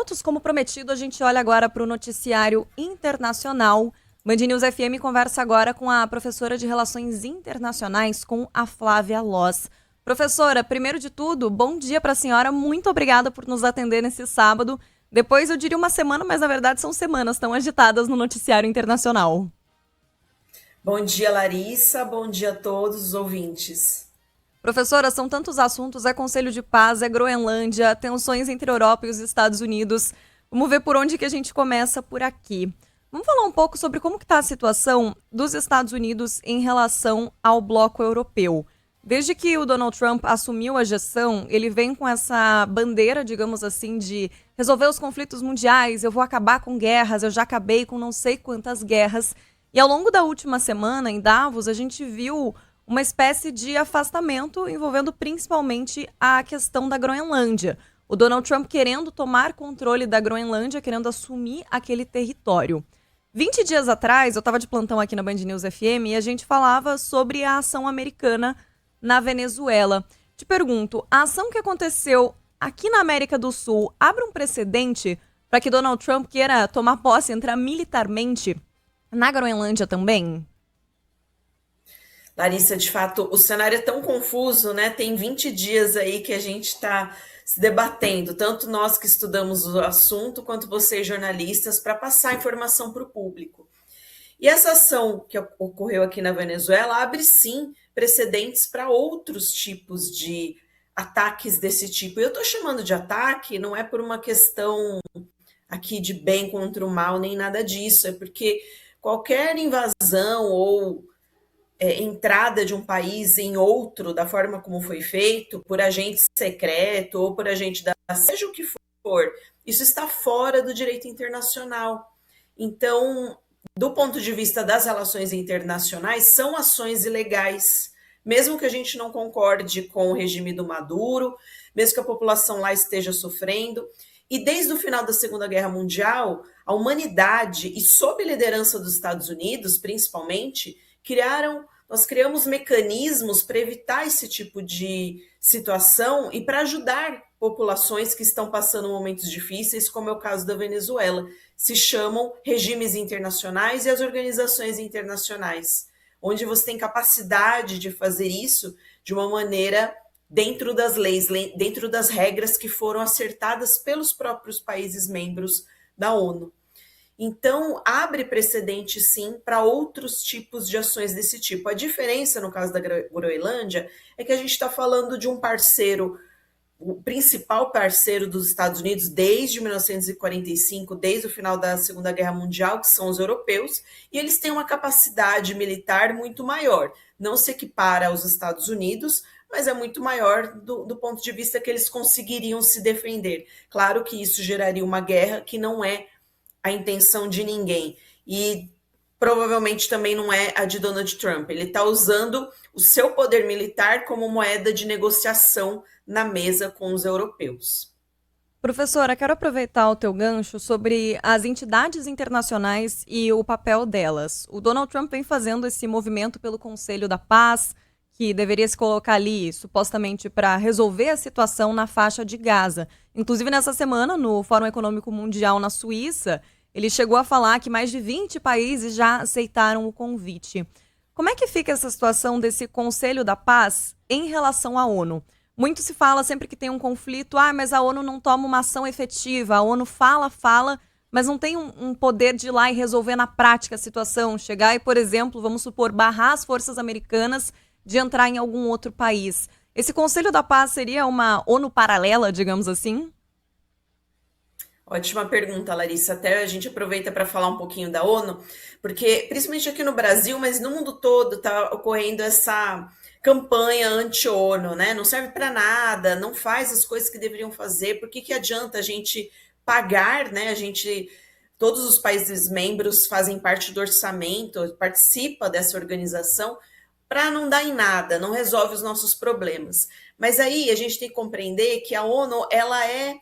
minutos, como prometido, a gente olha agora para o noticiário internacional. Band News FM conversa agora com a professora de Relações Internacionais, com a Flávia Loz. Professora, primeiro de tudo, bom dia para a senhora. Muito obrigada por nos atender nesse sábado. Depois eu diria uma semana, mas na verdade são semanas tão agitadas no noticiário internacional. Bom dia, Larissa. Bom dia a todos os ouvintes. Professora, são tantos assuntos, é Conselho de Paz, é Groenlândia, tensões entre a Europa e os Estados Unidos. Vamos ver por onde que a gente começa por aqui. Vamos falar um pouco sobre como está a situação dos Estados Unidos em relação ao bloco europeu. Desde que o Donald Trump assumiu a gestão, ele vem com essa bandeira, digamos assim, de resolver os conflitos mundiais, eu vou acabar com guerras, eu já acabei com não sei quantas guerras. E ao longo da última semana, em Davos, a gente viu uma espécie de afastamento envolvendo principalmente a questão da Groenlândia. O Donald Trump querendo tomar controle da Groenlândia, querendo assumir aquele território. 20 dias atrás, eu estava de plantão aqui na Band News FM e a gente falava sobre a ação americana na Venezuela. Te pergunto, a ação que aconteceu aqui na América do Sul abre um precedente para que Donald Trump queira tomar posse, entrar militarmente na Groenlândia também? Larissa, de fato, o cenário é tão confuso, né? Tem 20 dias aí que a gente está se debatendo, tanto nós que estudamos o assunto, quanto vocês, jornalistas, para passar informação para o público. E essa ação que ocorreu aqui na Venezuela abre, sim, precedentes para outros tipos de ataques desse tipo. E eu estou chamando de ataque, não é por uma questão aqui de bem contra o mal, nem nada disso, é porque qualquer invasão ou entrada de um país em outro, da forma como foi feito, por agente secreto ou por agente da seja o que for, isso está fora do direito internacional. Então, do ponto de vista das relações internacionais, são ações ilegais, mesmo que a gente não concorde com o regime do Maduro, mesmo que a população lá esteja sofrendo. E desde o final da Segunda Guerra Mundial, a humanidade, e sob liderança dos Estados Unidos, principalmente, nós criamos mecanismos para evitar esse tipo de situação e para ajudar populações que estão passando momentos difíceis, como é o caso da Venezuela. Se chamam regimes internacionais e as organizações internacionais, onde você tem capacidade de fazer isso de uma maneira dentro das leis, dentro das regras que foram acertadas pelos próprios países membros da ONU. Então, abre precedente, sim, para outros tipos de ações desse tipo. A diferença, no caso da Groenlândia, é que a gente está falando de um parceiro, o principal parceiro dos Estados Unidos desde 1945, desde o final da Segunda Guerra Mundial, que são os europeus, e eles têm uma capacidade militar muito maior. Não se equipara aos Estados Unidos, mas é muito maior do ponto de vista que eles conseguiriam se defender. Claro que isso geraria uma guerra que não é a intenção de ninguém. E provavelmente também não é a de Donald Trump. Ele está usando o seu poder militar como moeda de negociação na mesa com os europeus. Professora, quero aproveitar o teu gancho sobre as entidades internacionais e o papel delas. O Donald Trump vem fazendo esse movimento pelo Conselho da Paz, que deveria se colocar ali supostamente para resolver a situação na faixa de Gaza. Inclusive, nessa semana, no Fórum Econômico Mundial na Suíça, ele chegou a falar que mais de 20 países já aceitaram o convite. Como é que fica essa situação desse Conselho da Paz em relação à ONU? Muito se fala sempre que tem um conflito, mas a ONU não toma uma ação efetiva, a ONU fala, mas não tem um poder de ir lá e resolver na prática a situação, chegar e, por exemplo, vamos supor, barrar as forças americanas de entrar em algum outro país. Esse Conselho da Paz seria uma ONU paralela, digamos assim? Ótima pergunta, Larissa. Até a gente aproveita para falar um pouquinho da ONU, porque principalmente aqui no Brasil, mas no mundo todo, está ocorrendo essa campanha anti-ONU, né? Não serve para nada, não faz as coisas que deveriam fazer. Por que que adianta a gente pagar, né? Todos os países membros fazem parte do orçamento, participa dessa organização para não dar em nada, não resolve os nossos problemas. Mas aí a gente tem que compreender que a ONU, ela é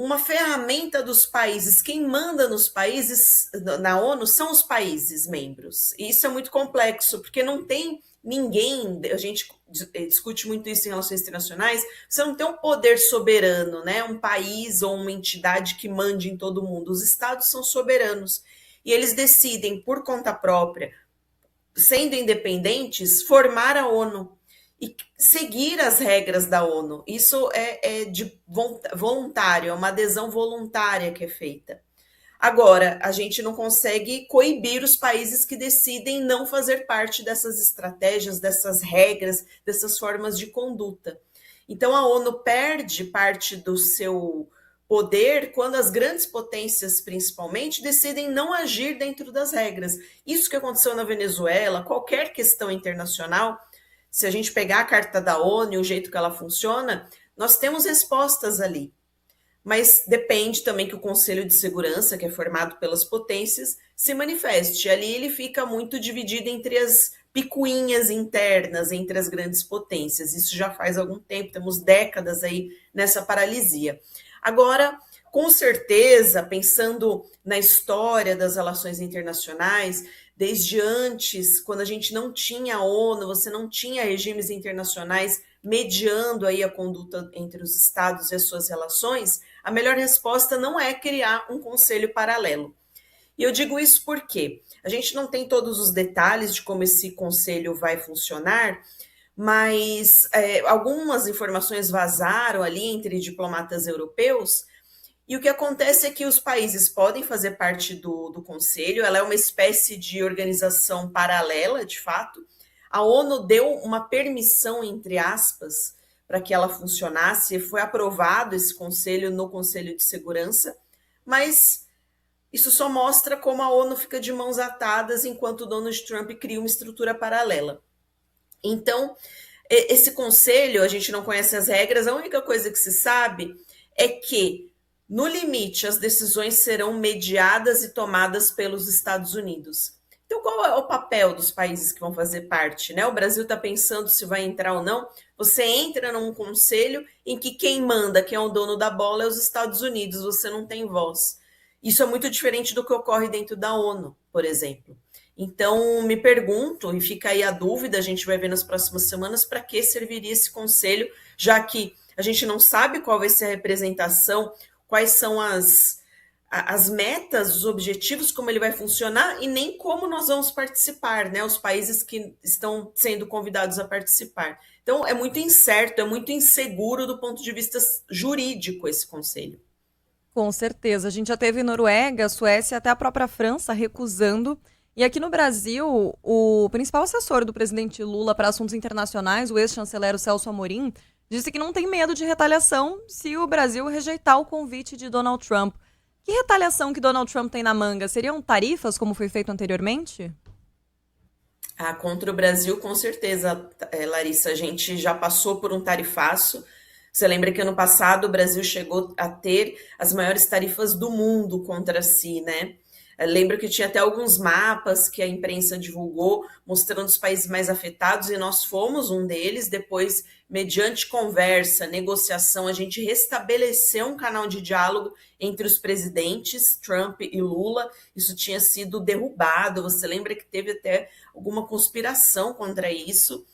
uma ferramenta dos países. Quem manda nos países, na ONU, são os países membros. E isso é muito complexo, porque não tem ninguém, a gente discute muito isso em relações internacionais, você não tem um poder soberano, né? Um país ou uma entidade que mande em todo mundo. Os estados são soberanos e eles decidem por conta própria, sendo independentes, formar a ONU e seguir as regras da ONU. Isso é de voluntário, é uma adesão voluntária que é feita. Agora, a gente não consegue coibir os países que decidem não fazer parte dessas estratégias, dessas regras, dessas formas de conduta. Então, a ONU perde parte do seu poder quando as grandes potências, principalmente, decidem não agir dentro das regras. Isso que aconteceu na Venezuela, qualquer questão internacional, se a gente pegar a Carta da ONU e o jeito que ela funciona, nós temos respostas ali. Mas depende também que o Conselho de Segurança, que é formado pelas potências, se manifeste. Ali ele fica muito dividido entre as picuinhas internas, entre as grandes potências. Isso já faz algum tempo, temos décadas aí nessa paralisia. Agora, com certeza, pensando na história das relações internacionais, desde antes, quando a gente não tinha a ONU, você não tinha regimes internacionais mediando aí a conduta entre os estados e as suas relações, a melhor resposta não é criar um conselho paralelo. E eu digo isso porque a gente não tem todos os detalhes de como esse conselho vai funcionar, mas algumas informações vazaram ali entre diplomatas europeus, e o que acontece é que os países podem fazer parte do conselho, ela é uma espécie de organização paralela, de fato. A ONU deu uma permissão, entre aspas, para que ela funcionasse, foi aprovado esse conselho no Conselho de Segurança, mas isso só mostra como a ONU fica de mãos atadas enquanto Donald Trump cria uma estrutura paralela. Então, esse conselho, a gente não conhece as regras, a única coisa que se sabe é que, no limite, as decisões serão mediadas e tomadas pelos Estados Unidos. Então, qual é o papel dos países que vão fazer parte, né? O Brasil está pensando se vai entrar ou não. Você entra num conselho em que quem manda, quem é o dono da bola, é os Estados Unidos, você não tem voz. Isso é muito diferente do que ocorre dentro da ONU, por exemplo. Então, me pergunto, e fica aí a dúvida, a gente vai ver nas próximas semanas, para que serviria esse conselho, já que a gente não sabe qual vai ser a representação, quais são as metas, os objetivos, como ele vai funcionar e nem como nós vamos participar, né? Os países que estão sendo convidados a participar. Então, é muito incerto, é muito inseguro do ponto de vista jurídico esse conselho. Com certeza. A gente já teve Noruega, Suécia, até a própria França recusando. E aqui no Brasil, o principal assessor do presidente Lula para assuntos internacionais, o ex-chanceler Celso Amorim, disse que não tem medo de retaliação se o Brasil rejeitar o convite de Donald Trump. Que retaliação que Donald Trump tem na manga? Seriam tarifas, como foi feito anteriormente? Contra o Brasil, com certeza, Larissa. A gente já passou por um tarifaço. Você lembra que ano passado o Brasil chegou a ter as maiores tarifas do mundo contra si, né? Lembro que tinha até alguns mapas que a imprensa divulgou mostrando os países mais afetados e nós fomos um deles. Depois, mediante conversa, negociação, a gente restabeleceu um canal de diálogo entre os presidentes Trump e Lula. Isso tinha sido derrubado. Você lembra que teve até alguma conspiração contra isso?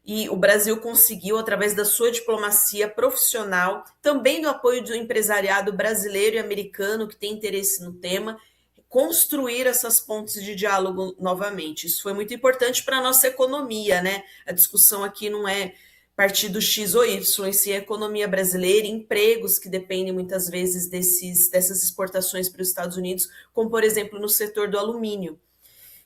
E o Brasil conseguiu, através da sua diplomacia profissional, também do apoio do empresariado brasileiro e americano que tem interesse no tema, construir essas pontes de diálogo novamente. Isso foi muito importante para a nossa economia, né? A discussão aqui não é partido X ou Y, se é economia brasileira, empregos que dependem muitas vezes dessas exportações para os Estados Unidos, como, por exemplo, no setor do alumínio.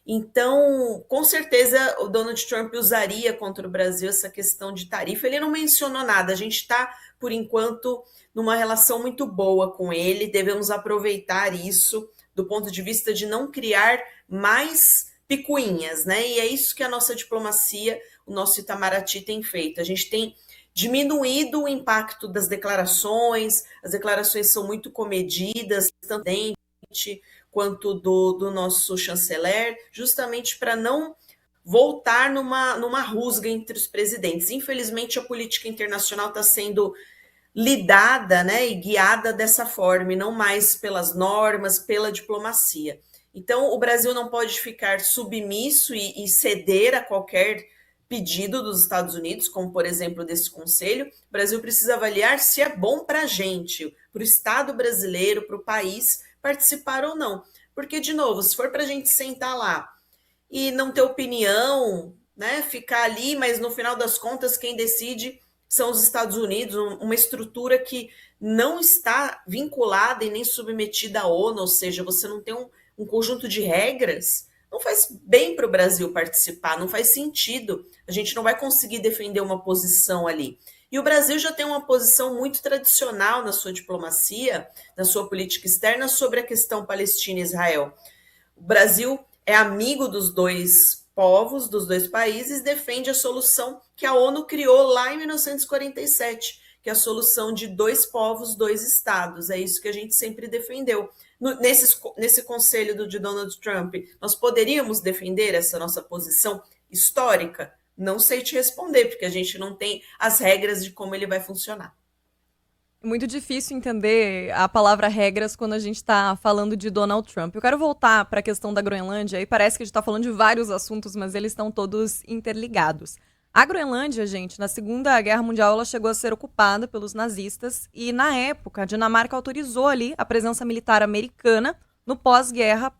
Então, com certeza, o Donald Trump usaria contra o Brasil essa questão de tarifa. Ele não mencionou nada. A gente está, por enquanto, numa relação muito boa com ele. Devemos aproveitar isso do ponto de vista de não criar mais picuinhas, né? E é isso que a nossa diplomacia, o nosso Itamaraty tem feito. A gente tem diminuído o impacto das declarações, as declarações são muito comedidas, também quanto do nosso chanceler, justamente para não voltar numa rusga entre os presidentes. Infelizmente, a política internacional está sendo lidada, né, e guiada dessa forma, e não mais pelas normas, pela diplomacia. Então, o Brasil não pode ficar submisso e ceder a qualquer pedido dos Estados Unidos, como, por exemplo, desse conselho. O Brasil precisa avaliar se é bom para a gente, para o Estado brasileiro, para o país, participar ou não. Porque, de novo, se for para a gente sentar lá e não ter opinião, né, ficar ali, mas no final das contas quem decide são os Estados Unidos, uma estrutura que não está vinculada e nem submetida à ONU, ou seja, você não tem um conjunto de regras, não faz bem para o Brasil participar, não faz sentido, a gente não vai conseguir defender uma posição ali. E o Brasil já tem uma posição muito tradicional na sua diplomacia, na sua política externa sobre a questão Palestina e Israel. O Brasil é amigo dos dois povos, dos dois países, defende a solução que a ONU criou lá em 1947, que é a solução de dois povos, dois estados. É isso que a gente sempre defendeu. Nesse conselho de Donald Trump, nós poderíamos defender essa nossa posição histórica? Não sei te responder, porque a gente não tem as regras de como ele vai funcionar. Muito difícil entender a palavra regras quando a gente está falando de Donald Trump. Eu quero voltar para a questão da Groenlândia, e parece que a gente está falando de vários assuntos, mas eles estão todos interligados. A Groenlândia, gente, na Segunda Guerra Mundial, ela chegou a ser ocupada pelos nazistas, e na época a Dinamarca autorizou ali a presença militar americana no pós-guerra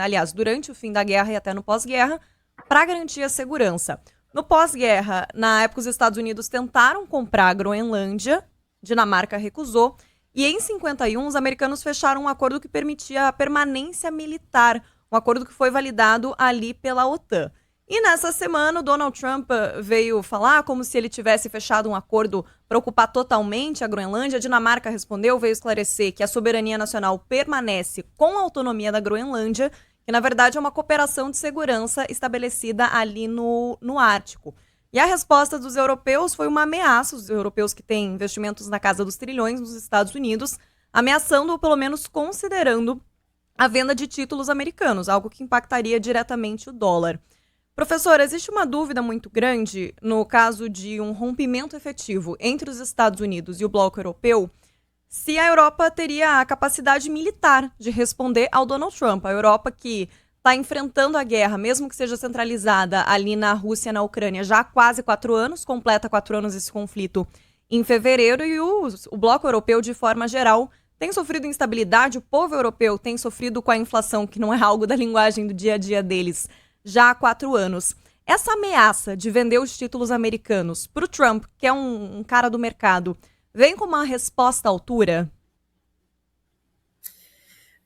aliás, durante o fim da guerra e até no pós-guerra, para garantir a segurança. No pós-guerra, na época os Estados Unidos tentaram comprar a Groenlândia, Dinamarca recusou, e em 51 os americanos fecharam um acordo que permitia a permanência militar, um acordo que foi validado ali pela OTAN. E nessa semana o Donald Trump veio falar como se ele tivesse fechado um acordo para ocupar totalmente a Groenlândia. A Dinamarca respondeu, veio esclarecer que a soberania nacional permanece com a autonomia da Groenlândia, que na verdade é uma cooperação de segurança estabelecida ali no Ártico. E a resposta dos europeus foi uma ameaça, os europeus que têm investimentos na casa dos trilhões nos Estados Unidos, ameaçando ou pelo menos considerando a venda de títulos americanos, algo que impactaria diretamente o dólar. Professor, existe uma dúvida muito grande no caso de um rompimento efetivo entre os Estados Unidos e o bloco europeu, se a Europa teria a capacidade militar de responder ao Donald Trump. A Europa que está enfrentando a guerra, mesmo que seja centralizada ali na Rússia e na Ucrânia, já há quase 4 anos, completa 4 anos esse conflito em fevereiro, e o bloco europeu, de forma geral, tem sofrido instabilidade, o povo europeu tem sofrido com a inflação, que não é algo da linguagem do dia a dia deles, já há 4 anos. Essa ameaça de vender os títulos americanos para o Trump, que é um cara do mercado, vem com uma resposta à altura?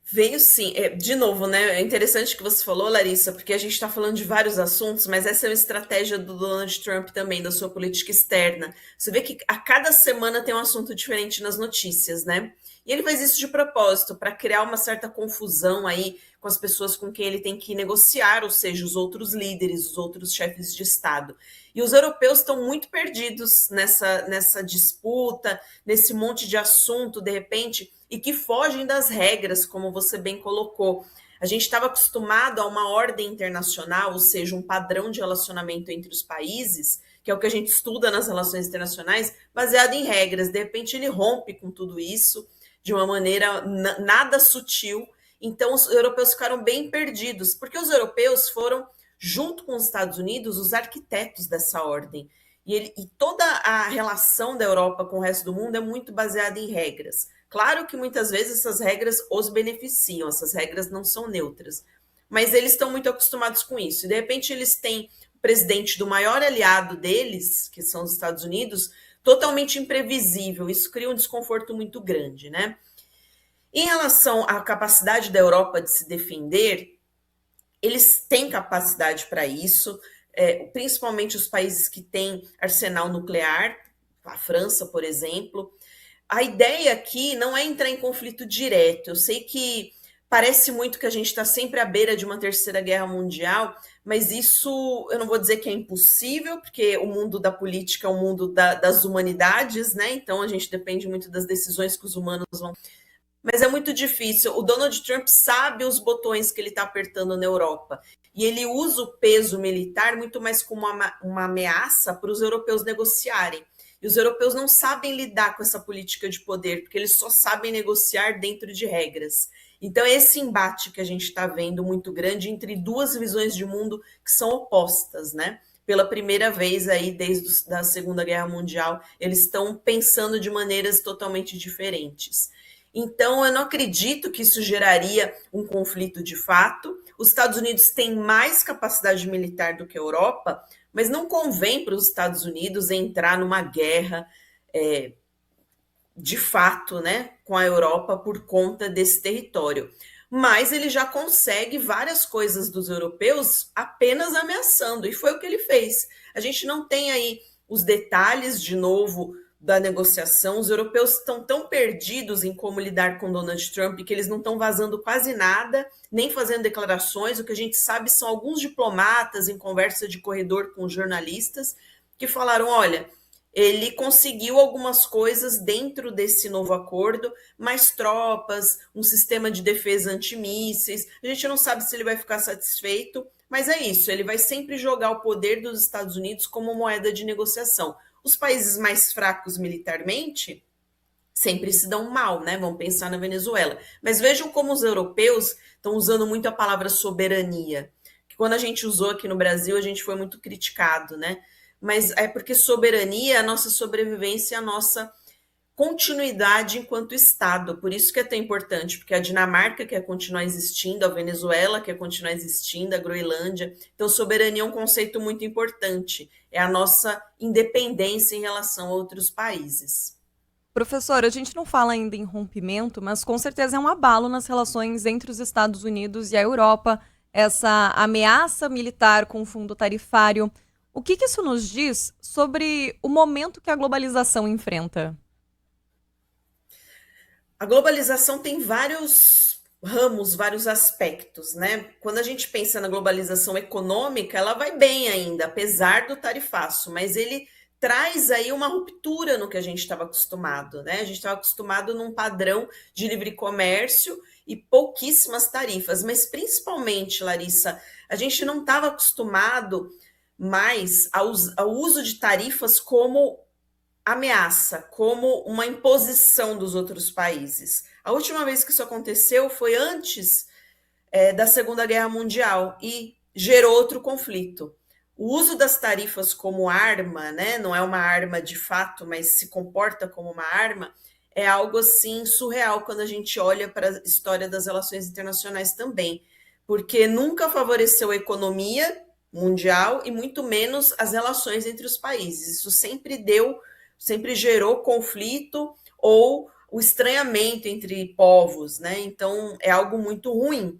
Veio sim. De novo, né? É interessante que você falou, Larissa, porque a gente está falando de vários assuntos, mas essa é uma estratégia do Donald Trump também, da sua política externa. Você vê que a cada semana tem um assunto diferente nas notícias, né? E ele faz isso de propósito, para criar uma certa confusão aí com as pessoas com quem ele tem que negociar, ou seja, os outros líderes, os outros chefes de Estado. E os europeus estão muito perdidos nessa disputa, nesse monte de assunto, de repente, e que fogem das regras, como você bem colocou. A gente estava acostumado a uma ordem internacional, ou seja, um padrão de relacionamento entre os países, que é o que a gente estuda nas relações internacionais, baseado em regras. De repente, ele rompe com tudo isso de uma maneira nada sutil. Então, os europeus ficaram bem perdidos, porque os europeus foram, junto com os Estados Unidos, os arquitetos dessa ordem. E toda a relação da Europa com o resto do mundo é muito baseada em regras. Claro que muitas vezes essas regras os beneficiam, essas regras não são neutras, mas eles estão muito acostumados com isso. E de repente eles têm o presidente do maior aliado deles, que são os Estados Unidos, totalmente imprevisível. Isso cria um desconforto muito grande, né? Em relação à capacidade da Europa de se defender, eles têm capacidade para isso, principalmente os países que têm arsenal nuclear, a França, por exemplo. A ideia aqui não é entrar em conflito direto. Eu sei que parece muito que a gente está sempre à beira de uma terceira guerra mundial, mas isso eu não vou dizer que é impossível, porque o mundo da política é o mundo das humanidades, né? Então a gente depende muito das decisões que os humanos vão. Mas é muito difícil. O Donald Trump sabe os botões que ele está apertando na Europa. E ele usa o peso militar muito mais como uma ameaça para os europeus negociarem. E os europeus não sabem lidar com essa política de poder, porque eles só sabem negociar dentro de regras. Então, esse embate que a gente está vendo muito grande entre duas visões de mundo que são opostas, né? Pela primeira vez aí, desde a Segunda Guerra Mundial, eles estão pensando de maneiras totalmente diferentes. Então, eu não acredito que isso geraria um conflito de fato. Os Estados Unidos têm mais capacidade militar do que a Europa, mas não convém para os Estados Unidos entrar numa guerra de fato, né, com a Europa por conta desse território. Mas ele já consegue várias coisas dos europeus apenas ameaçando, e foi o que ele fez. A gente não tem aí os detalhes, de novo, da negociação. Os europeus estão tão perdidos em como lidar com Donald Trump que eles não estão vazando quase nada, nem fazendo declarações. O que a gente sabe são alguns diplomatas em conversa de corredor com jornalistas que falaram, olha, ele conseguiu algumas coisas dentro desse novo acordo, mais tropas, um sistema de defesa antimísseis. A gente não sabe se ele vai ficar satisfeito, mas é isso, ele vai sempre jogar o poder dos Estados Unidos como moeda de negociação. Os países mais fracos militarmente sempre se dão mal, né? Vamos pensar na Venezuela. Mas vejam como os europeus estão usando muito a palavra soberania, que quando a gente usou aqui no Brasil, a gente foi muito criticado, né? Mas é porque soberania é a nossa sobrevivência, a nossa continuidade enquanto Estado. Por isso que é tão importante, porque a Dinamarca quer continuar existindo, a Venezuela quer continuar existindo, a Groenlândia. Então, soberania é um conceito muito importante. É a nossa independência em relação a outros países. Professor, a gente não fala ainda em rompimento, mas com certeza é um abalo nas relações entre os Estados Unidos e a Europa, essa ameaça militar com o fundo tarifário. O que isso nos diz sobre o momento que a globalização enfrenta? A globalização tem vários ramos, vários aspectos, né? Quando a gente pensa na globalização econômica, ela vai bem ainda, apesar do tarifaço, mas ele traz aí uma ruptura no que a gente estava acostumado, né? A gente estava acostumado num padrão de livre comércio e pouquíssimas tarifas, mas principalmente, Larissa, a gente não estava acostumado mais ao uso de tarifas como ameaça, como uma imposição dos outros países. A última vez que isso aconteceu foi antes da Segunda Guerra Mundial e gerou outro conflito. O uso das tarifas como arma, né, não é uma arma de fato, mas se comporta como uma arma, é algo assim surreal quando a gente olha para a história das relações internacionais também, porque nunca favoreceu a economia mundial e muito menos as relações entre os países. Isso sempre gerou conflito ou o estranhamento entre povos, né? Então é algo muito ruim.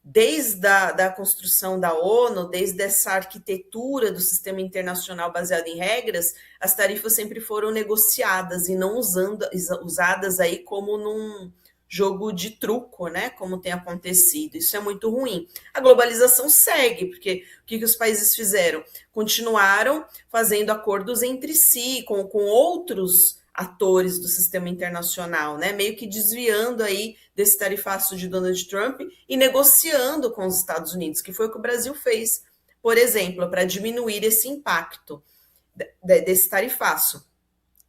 Desde a construção da ONU, desde essa arquitetura do sistema internacional baseado em regras, as tarifas sempre foram negociadas e não usadas aí como num jogo de truco, né? Como tem acontecido. Isso é muito ruim. A globalização segue, porque o que os países fizeram? Continuaram fazendo acordos entre si, com outros atores do sistema internacional, né? Meio que desviando aí desse tarifaço de Donald Trump e negociando com os Estados Unidos, que foi o que o Brasil fez, por exemplo, para diminuir esse impacto desse tarifaço.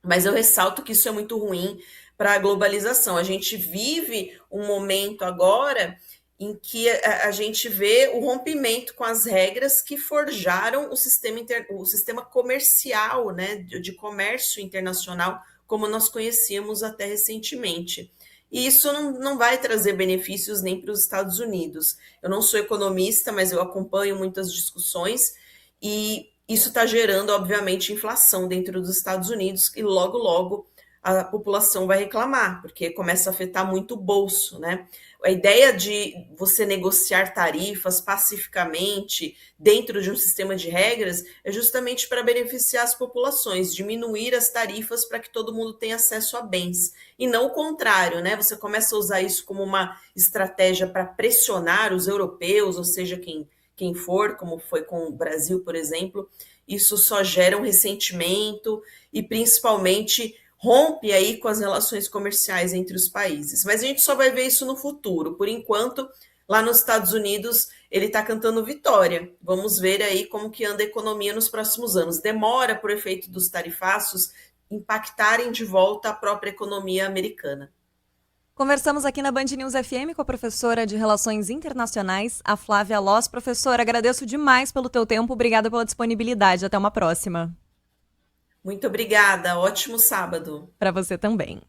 Mas eu ressalto que isso é muito ruim para a globalização. A gente vive um momento agora em que a gente vê o rompimento com as regras que forjaram o sistema comercial, né, de comércio internacional, como nós conhecíamos até recentemente. E isso não vai trazer benefícios nem para os Estados Unidos. Eu não sou economista, mas eu acompanho muitas discussões e isso está gerando, obviamente, inflação dentro dos Estados Unidos e logo, logo a população vai reclamar, porque começa a afetar muito o bolso, né? A ideia de você negociar tarifas pacificamente dentro de um sistema de regras é justamente para beneficiar as populações, diminuir as tarifas para que todo mundo tenha acesso a bens, e não o contrário, né? Você começa a usar isso como uma estratégia para pressionar os europeus, ou seja, quem for, como foi com o Brasil, por exemplo, isso só gera um ressentimento e principalmente rompe aí com as relações comerciais entre os países. Mas a gente só vai ver isso no futuro. Por enquanto, lá nos Estados Unidos, ele está cantando vitória. Vamos ver aí como que anda a economia nos próximos anos. Demora por efeito dos tarifaços, impactarem de volta a própria economia americana. Conversamos aqui na Band News FM com a professora de Relações Internacionais, a Flávia Loss. Professora, agradeço demais pelo teu tempo, obrigada pela disponibilidade. Até uma próxima. Muito obrigada, ótimo sábado. Para você também.